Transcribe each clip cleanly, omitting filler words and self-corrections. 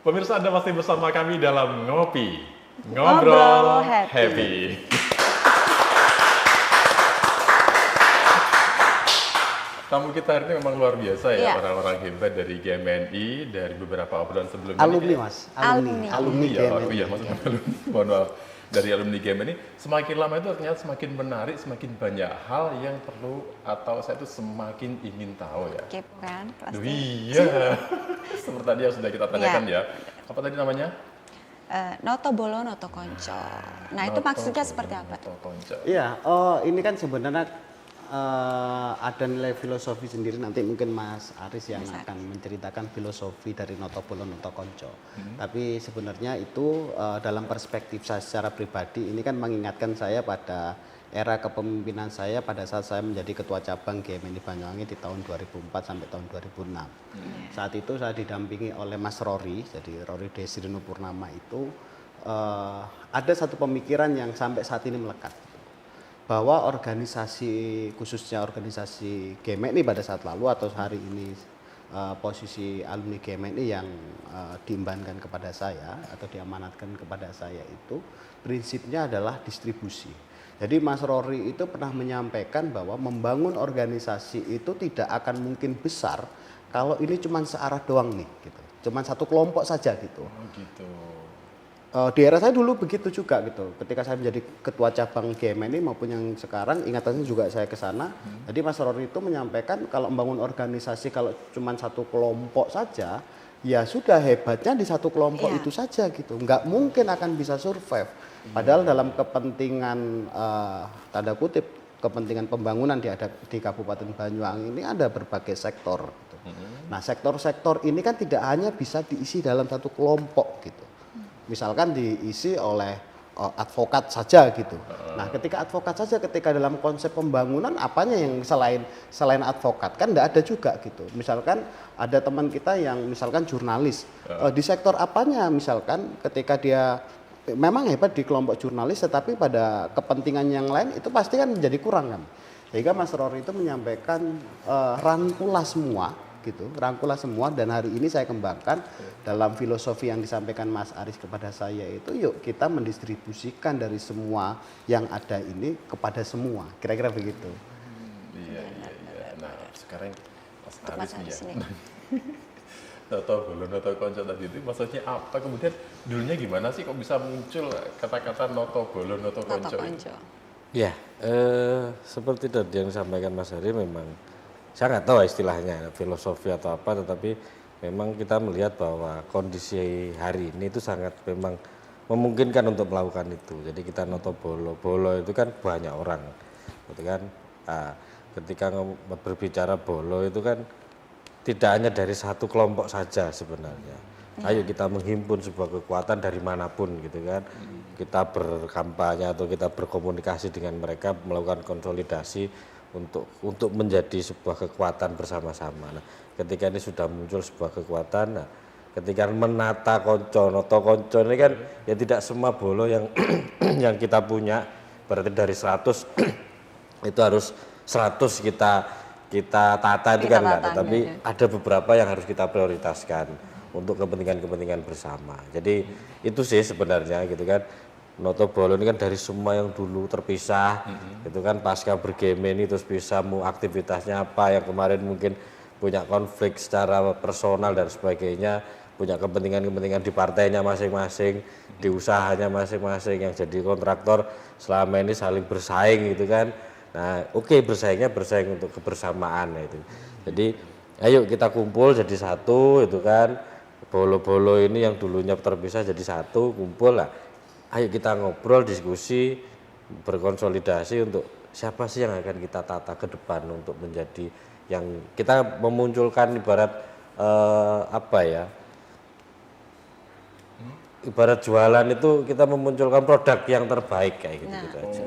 Pemirsa, Anda masih bersama kami dalam Ngopi, Ngobrol Ngobrol Happy. Happy. Tamu kita hari ini memang luar biasa ya, Iya. orang-orang hebat dari GMNI, dari beberapa obrolan sebelumnya. Alumni Ini mas, Alumni. alumni ya, GMNI. oh iya, maksudnya alumni, mohon maaf. Dari alumni GMNI, semakin lama itu ternyata semakin menarik, semakin banyak hal yang perlu atau saya itu semakin ingin tahu ya. Kepo kan Duh, pasti. iya, seperti tadi yang sudah kita tanyakan ya. Apa tadi namanya? Noto bolo, noto konco. Nah itu maksudnya seperti apa? Noto konco. Iya, ini kan sebenarnya ada nilai filosofi sendiri, nanti mungkin Mas Aris yang akan menceritakan filosofi dari Noto Bolo Noto Konco. Tapi sebenarnya itu dalam perspektif saya secara pribadi ini kan mengingatkan saya pada era kepemimpinan saya pada saat saya menjadi ketua cabang GMNI Banyuwangi di tahun 2004 sampai tahun 2006. Saat itu saya didampingi oleh Mas Rory, jadi Rory Desirino Purnama itu ada satu pemikiran yang sampai saat ini melekat, bahwa organisasi, khususnya organisasi GMNI pada saat lalu atau hari ini posisi alumni GMNI yang diembankan kepada saya atau diamanatkan kepada saya itu prinsipnya adalah distribusi. Jadi Mas Rory itu pernah menyampaikan bahwa membangun organisasi itu tidak akan mungkin besar kalau ini cuma searah doang nih, gitu. Cuma satu kelompok saja gitu. Oh gitu. Di era saya dulu begitu juga gitu. Ketika saya menjadi ketua cabang GMNI maupun yang sekarang, ingatannya juga saya ke sana. Jadi Mas Rory itu menyampaikan kalau membangun organisasi kalau cuma satu kelompok saja, ya sudah hebatnya di satu kelompok Iya. itu saja gitu. Nggak mungkin akan bisa survive. Padahal dalam kepentingan tanda kutip kepentingan pembangunan di Kabupaten Banyuwangi ini ada berbagai sektor. Gitu. Nah sektor-sektor ini kan tidak hanya bisa diisi dalam satu kelompok gitu. Misalkan diisi oleh advokat saja gitu. Nah, ketika advokat saja, ketika dalam konsep pembangunan apanya yang selain advokat kan tidak ada juga gitu. Misalkan ada teman kita yang misalkan jurnalis, di sektor apanya misalkan ketika dia memang hebat di kelompok jurnalis, tetapi pada kepentingan yang lain itu pasti kan menjadi kurang kan. Sehingga Mas Rory itu menyampaikan rangkulah semua gitu, rangkulah semua, dan hari ini saya kembangkan dalam filosofi yang disampaikan Mas Aris kepada saya itu, yuk kita mendistribusikan dari semua yang ada ini kepada semua, kira-kira begitu. Iya. Nah sekarang Mas Untuk Aris Mas nih Aris ya. ini. Noto Bolo Noto Konco tadi itu maksudnya apa? Kemudian dulunya gimana sih kok bisa muncul kata-kata Noto Bolo Noto Noto Konco? konco. Ya, seperti tadi yang disampaikan Mas Hari, memang saya nggak tahu istilahnya filosofi atau apa, tetapi memang kita melihat bahwa kondisi hari ini itu sangat memang memungkinkan untuk melakukan itu. Jadi kita noto bolo, bolo itu kan banyak orang, gitu kan. Nah, ketika berbicara bolo itu kan tidak hanya dari satu kelompok saja sebenarnya. Ayo kita menghimpun sebuah kekuatan dari manapun gitu kan. Kita berkampanye atau kita berkomunikasi dengan mereka, melakukan konsolidasi untuk menjadi sebuah kekuatan bersama-sama. Nah, ketika ini sudah muncul sebuah kekuatan, nah, ketika menata konco, noto konco ini kan ya tidak semua bolo yang yang kita punya, berarti dari 100 itu harus 100 kita tata itu Kita kan enggak, tata, tetapi ya. ada beberapa yang harus kita prioritaskan untuk kepentingan-kepentingan bersama. Jadi itu sih sebenarnya gitu kan. Noto Bolo ini kan dari semua yang dulu terpisah, itu kan pasca berGMNI terus bisa mau aktivitasnya apa, yang kemarin mungkin punya konflik secara personal dan sebagainya, punya kepentingan-kepentingan di partainya masing-masing, di usahanya masing-masing, yang jadi kontraktor selama ini saling bersaing gitu kan. Nah, oke, bersaing untuk kebersamaan itu. Jadi ayo kita kumpul jadi satu itu kan. Bolo-bolo ini yang dulunya terpisah jadi satu, kumpul lah. Ayo kita ngobrol, diskusi, berkonsolidasi untuk siapa sih yang akan kita tata ke depan untuk menjadi yang kita memunculkan ibarat apa ya? Ibarat jualan itu kita memunculkan produk yang terbaik kayak gitu, gitu aja.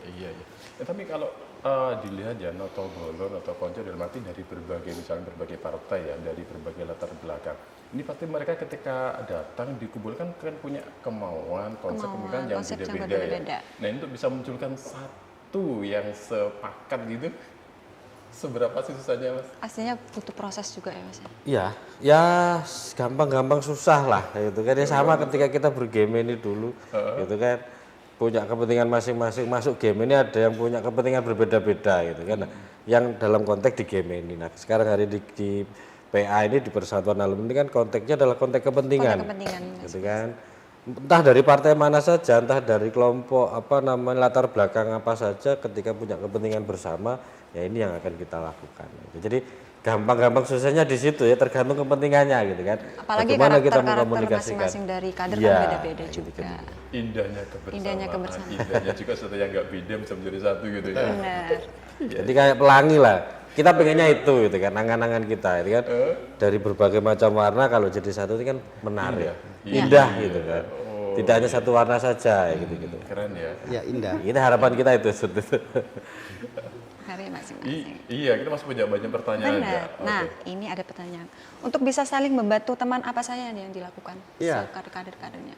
Iya. Tapi kalau dilihat ya Noto Bolo, Noto Konco dalam arti dari berbagai misalnya berbagai partai ya, dari berbagai latar belakang. Ini pasti mereka ketika datang dikumpulkan kan punya kemauan, konsep pemikiran yang konsep yang beda-beda ya. berbeda-beda. Nah, ini untuk bisa munculkan satu yang sepakat gitu, Seberapa sih susahnya Mas? Aslinya butuh proses juga ya Mas. Iya, ya gampang-gampang susah lah gitu kan. Ya sama ketika kita bergame ini dulu gitu kan. Punya kepentingan masing-masing, masuk game ini ada yang punya kepentingan berbeda-beda gitu kan. Nah, yang dalam konteks di game ini. Nah, sekarang hari di PA ini di Persatuan Alumni ini kan konteksnya adalah konteks kepentingan. Kepentingan, Gitu kan. Entah dari partai mana saja, entah dari kelompok apa namanya latar belakang apa saja, ketika punya kepentingan bersama, ya ini yang akan kita lakukan. Jadi gampang-gampang susahnya di situ ya, tergantung kepentingannya gitu kan. Apalagi Bagaimana kita karakter mengkomunikasikan. masing-masing dari kader Iya, kan beda-beda gitu, juga. gitu. Indahnya kebersamaan. Indahnya Juga sesuatu yang nggak beda bisa menjadi satu gitu ya. Benar. Jadi kayak pelangi lah. Kita pengennya itu gitu kan, angan-angan kita itu kan. Dari berbagai macam warna kalau jadi satu itu kan menarik. Indah gitu kan. Tidak hanya satu warna saja gitu-gitu. Keren ya. Ya indah. Ini harapan kita itu seperti itu. Karya masing-masing. Iya, kita masih punya banyak pertanyaan ya. Benar. Nah, ini ada pertanyaan. Untuk bisa saling membantu teman apa saja yang dilakukan Iya. kader-kadernya?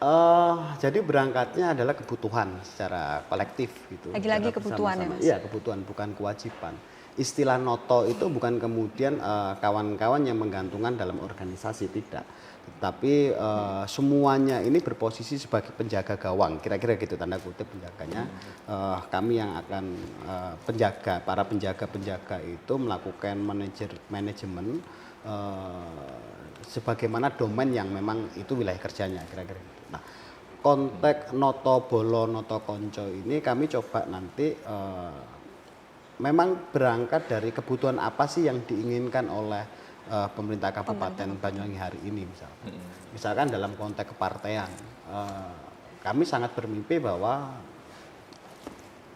Jadi berangkatnya adalah kebutuhan secara kolektif gitu. Lagi-lagi Secara kebutuhan ya, bersama-sama. Mas? Iya, kebutuhan bukan kewajiban. Istilah noto itu bukan kemudian kawan-kawan yang menggantungkan dalam organisasi, tidak. Tetapi semuanya ini berposisi sebagai penjaga gawang, kira-kira gitu tanda kutip penjaganya. Kami yang akan para penjaga-penjaga itu melakukan manajemen sebagaimana domain yang memang itu wilayah kerjanya, kira-kira gitu. Nah, konteks noto bolo, noto konco ini kami coba nanti memang berangkat dari kebutuhan apa sih yang diinginkan oleh pemerintah Kabupaten Banyuwangi hari ini misalkan. Misalkan dalam konteks kepartean, kami sangat bermimpi bahwa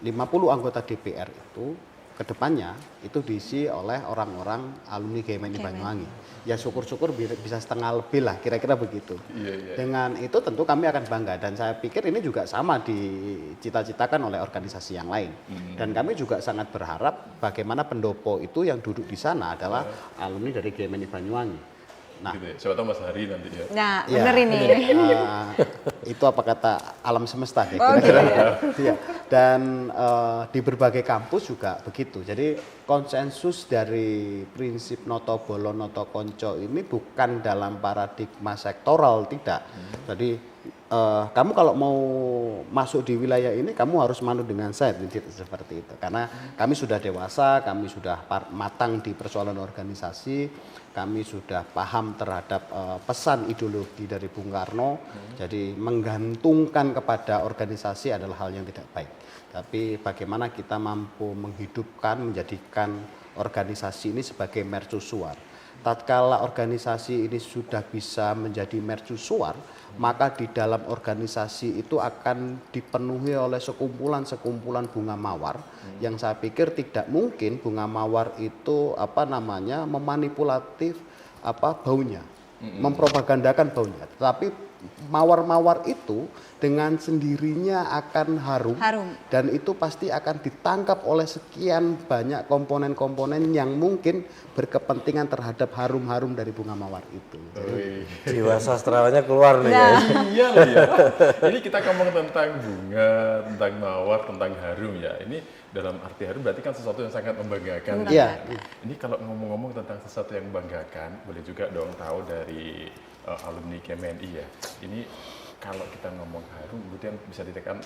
50 anggota DPR itu kedepannya itu diisi oleh orang-orang alumni GMNI Banyuwangi. Ya syukur-syukur bisa setengah lebih lah, kira-kira begitu. Iya. Dengan itu tentu kami akan bangga dan saya pikir ini juga sama dicita-citakan oleh organisasi yang lain. Dan kami juga sangat berharap bagaimana pendopo itu yang duduk di sana adalah alumni dari GMNI Banyuwangi. Nah, Gitu ya. Siapa tahu Mas Hari nanti ya. Nah, ya, benar ini. itu apa kata alam semesta ya, Oh, kira-kira. gitu ya. Iya. Dan di berbagai kampus juga begitu. Jadi konsensus dari prinsip noto bolo noto konco ini bukan dalam paradigma sektoral, tidak. Jadi kamu kalau mau masuk di wilayah ini kamu harus manut dengan saya, seperti itu. Karena kami sudah dewasa, kami sudah matang di persoalan organisasi, kami sudah paham terhadap pesan ideologi dari Bung Karno. Jadi menggantungkan kepada organisasi adalah hal yang tidak baik. Tapi bagaimana kita mampu menghidupkan, menjadikan organisasi ini sebagai mercusuar. Tatkala organisasi ini sudah bisa menjadi mercusuar, maka di dalam organisasi itu akan dipenuhi oleh sekumpulan-sekumpulan bunga mawar yang saya pikir tidak mungkin bunga mawar itu memanipulatif baunya, mempropagandakan baunya. Tetapi mawar-mawar itu dengan sendirinya akan harum. Dan itu pasti akan ditangkap oleh sekian banyak komponen-komponen yang mungkin berkepentingan terhadap harum-harum dari bunga mawar itu. Jiwa sastrawannya keluar nih ya. Iya loh ya. Ini kita ngomong tentang bunga, tentang mawar, tentang harum ya. Ini dalam arti harum berarti kan sesuatu yang sangat membanggakan. Iya. Ini kalau ngomong-ngomong tentang sesuatu yang membanggakan, boleh juga dong tahu dari alumni KMNI ya. Ini kalau kita ngomong harum, kemudian bisa ditekan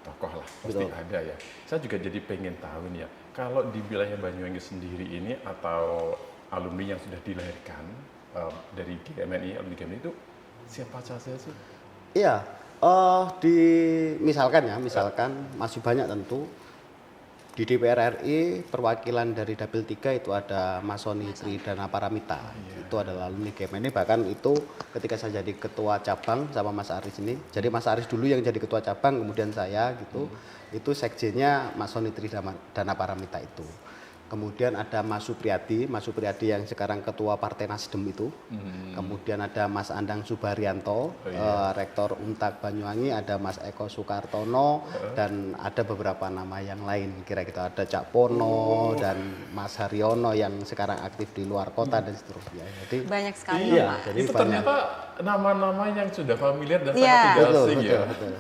tokoh lah, pasti ada ya. Saya juga jadi pengen tahu nih ya, kalau di wilayah Banyuwangi sendiri ini atau alumni yang sudah dilahirkan dari GMNI, alumni GMNI itu siapa saja sih? Iya, misalkan masih banyak tentu. Di DPR RI perwakilan dari Dapil 3 itu ada Mas Soni Tridana Paramita. Itu adalah alumni GMNI, bahkan itu ketika saya jadi ketua cabang sama Mas Aris ini. Jadi Mas Aris dulu yang jadi ketua cabang, kemudian saya gitu. Itu sekjennya Mas Soni Tridana Paramita itu. Kemudian ada Mas Supriyadi yang sekarang ketua Partai Nasdem itu. Kemudian ada Mas Andang Subaryanto, Rektor Untak Banyuwangi, ada Mas Eko Sukartono, dan ada beberapa nama yang lain. Kira-kira ada Cak Pono dan Mas Haryono yang sekarang aktif di luar kota dan seterusnya. Jadi Banyak sekali iya, nama. jadi Itu banyak. ternyata nama-nama yang sudah familiar dan sangat tidak asing ya. Betul.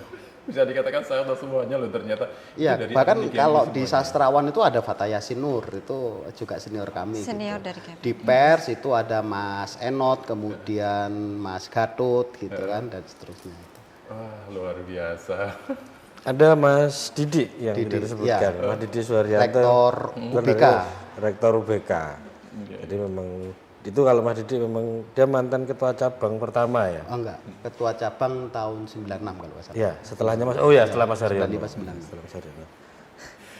bisa dikatakan saya tahu semuanya loh ternyata. Itu Iya, dari bahkan ahli GMI kalau di semuanya. sastrawan itu ada Fata Yasin Nur, itu juga senior kami. Senior gitu. dari GMI. Di pers itu ada Mas Enot, kemudian Mas Gatut gitu kan, dan seterusnya. Wah, luar biasa. Ada Mas Didi yang Didi, tidak disebutkan, ya. Mas Didi Suharyanto, Rektor UBK. Rektor UBK. Jadi memang itu kalau Mas Didi memang dia mantan ketua cabang pertama ya. Oh enggak, ketua cabang tahun 96 kalau nggak salah. Ya, setelahnya Mas. Oh ya, setelah Mas Haryono. 95, 96. Setelah Mas Haryono.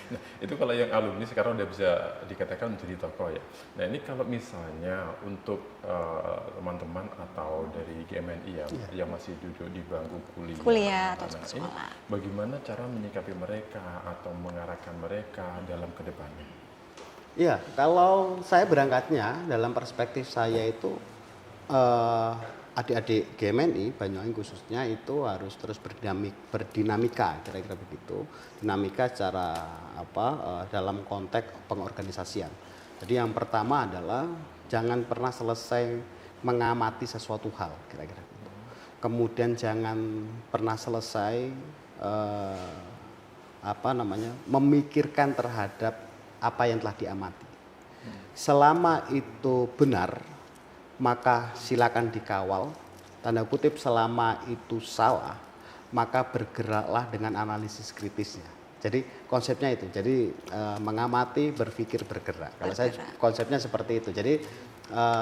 Nah, itu kalau yang alumni sekarang udah bisa dikatakan menjadi tokoh ya. Nah, ini kalau misalnya untuk teman-teman atau dari GMNI yang masih duduk di bangku kuliah. Kuliah atau Nah, sekolah. ini bagaimana cara menyikapi mereka atau mengarahkan mereka dalam kedepannya? Iya, kalau saya berangkatnya dalam perspektif saya itu adik-adik GMNI Banyuwangi khususnya itu harus terus berdinamika kira-kira begitu, dinamika secara dalam konteks pengorganisasian. Jadi yang pertama adalah jangan pernah selesai mengamati sesuatu hal kira-kira gitu. Kemudian jangan pernah selesai memikirkan terhadap apa yang telah diamati. Selama itu benar, maka silakan dikawal. Tanda kutip selama itu salah, maka bergeraklah dengan analisis kritisnya. Jadi konsepnya itu. Jadi mengamati, berpikir, bergerak. Kalau saya konsepnya seperti itu. Jadi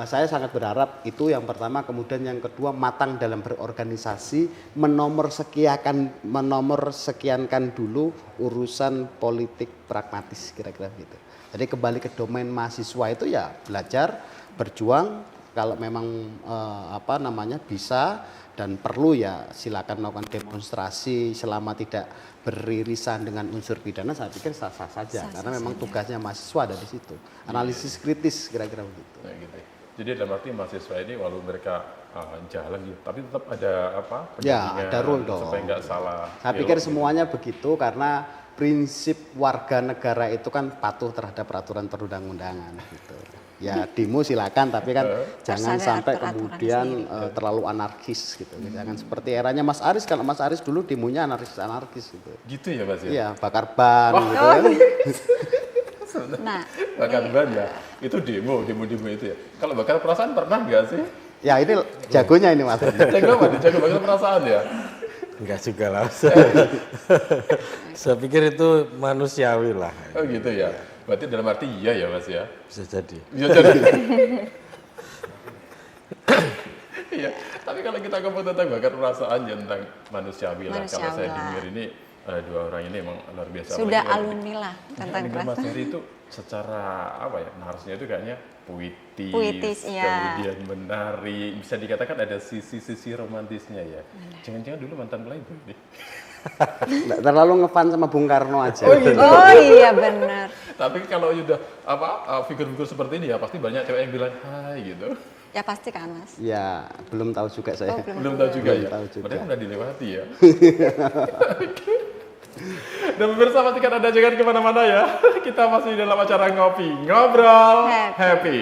saya sangat berharap itu yang pertama, kemudian yang kedua matang dalam berorganisasi, menomorsekiankan dulu urusan politik pragmatis kira-kira gitu. Jadi kembali ke domain mahasiswa itu ya belajar, berjuang, kalau memang bisa dan perlu ya silakan melakukan demonstrasi selama tidak beririsan dengan unsur pidana, saya pikir sah-sah saja karena memang tugasnya mahasiswa ada di situ. Analisis kritis kira-kira begitu. Nah, gitu. Jadi dalam arti mahasiswa ini walaupun mereka jalan gitu, tapi tetap ada pendampingan ada rule dong. supaya nggak salah. Saya pikir semuanya begitu karena prinsip warga negara itu kan patuh terhadap peraturan perundang-undangan gitu. Ya demo silakan tapi kan jangan sampai kemudian terlalu anarkis gitu. Jangan seperti eranya Mas Aris, kalau Mas Aris dulu demonya anarkis gitu. Gitu ya Mas ya? Iya, bakar ban gitu kan. Nah, Bakar ban ya, itu demo itu ya. Kalau bakar perasaan pernah nggak sih? Ya ini jagonya ini Mas. Jago apa? Jago bakar perasaan ya? Enggak juga lah. Saya pikir itu manusiawi lah. Oh gitu ya. Berarti dalam arti iya ya Mas ya? Bisa jadi. Bisa jadi. Iya. Tapi kalau kita ngomong tentang bakar perasaan ya tentang manusiawi lah. Kalau saya Manusiawi lah. dengar ini dua orang ini emang luar biasa. sudah Apalagi alumni lah tentang dengan Mas perasaan. Heri itu secara narasinya itu kayaknya puitis, Puitis, iya. kemudian menari, bisa dikatakan ada sisi-sisi romantisnya ya. Jangan-jangan dulu mantan playboy nih. Nggak terlalu ngefan sama Bung Karno aja. Oh iya benar. Tapi kalau udah figur-figur seperti ini ya pasti banyak cewek yang bilang hai gitu. Ya pasti kan Mas. Ya belum tahu juga saya. Oh, Belum tahu juga Belum ya. tahu juga. Padahal udah dilewati ya. Dan pemirsa pastikan Anda jangan kemana-mana ya. Kita masih dalam acara ngopi, ngobrol, Happy. happy.